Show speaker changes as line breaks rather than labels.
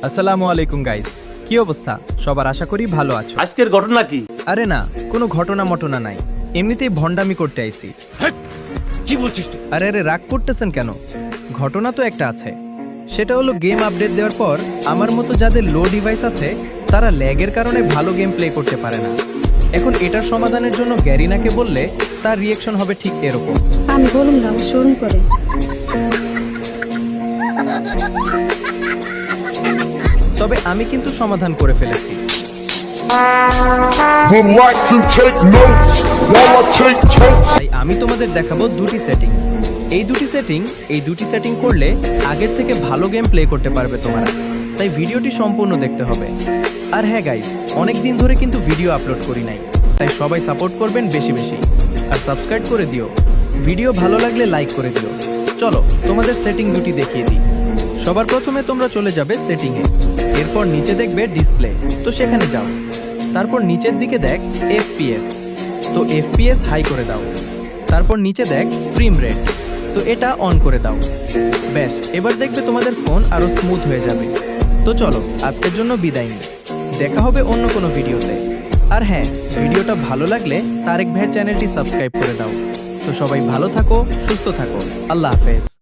আসসালামু আলাইকুম গাইস, কি অবস্থা সবার? আশা করি ভালো আছো।
আজকের ঘটনা কি?
আরে না, কোনো ঘটনা মটনা নাই, এমনিতেই ভন্ডামি করতে আইছি।
কি বলছিস তুই?
আরে আরে রাগ করতেছেন কেন? ঘটনা তো একটা আছে, সেটা হলো গেম আপডেট দেওয়ার পর আমার মতো যাদের লো ডিভাইস আছে তারা ল্যাগের কারণে ভালো গেম প্লে করতে পারে না। এখন এটার সমাধানের জন্য গ্যারিনাকে বললে তার রিয়েকশন হবে ঠিক এরকম।
আমি বলুন না শোন করে।
তবে আমি কিন্তু সমাধান করে ফেলেছি।
Would like to take notes while I take totes.
তাই আমি তোমাদের দেখাবো দুটি সেটিং। এই দুটি সেটিং করলে আগের থেকে ভালো গেম প্লে করতে পারবে তোমরা। তাই ভিডিওটি সম্পূর্ণ দেখতে হবে। আর হ্যাঁ গাইস, অনেক দিন ধরে কিন্তু ভিডিও আপলোড করি নাই, তাই সবাই সাপোর্ট করবেন বেশি বেশি, আর সাবস্ক্রাইব করে দিও। ভিডিও ভালো লাগলে লাইক করে দিও। চলো তোমাদের সেটিং দুটি দেখিয়ে দিই। সবার প্রথমে তোমরা চলে যাবে সেটিংয়ে, এরপর নিচে দেখবে ডিসপ্লে, তো সেখানে যাও। তারপর নিচের দিকে দেখ এফপিএস, তো এফপিএস হাই করে দাও। তারপর নিচে দেখ ফ্রেম রেট, তো এটা অন করে দাও। ব্যাস, এবার দেখবে তোমাদের ফোন আরো স্মুথ হয়ে যাবে। তো চলো আজকের জন্য বিদায় নিই, দেখা হবে অন্য কোনো ভিডিওতে। আর হ্যাঁ, ভিডিওটা ভালো লাগলে তারেক ভাইয়ের চ্যানেলটি সাবস্ক্রাইব করে দাও। তো সবাই ভালো থাকো, সুস্থ থাকো, আল্লাহ হাফেজ।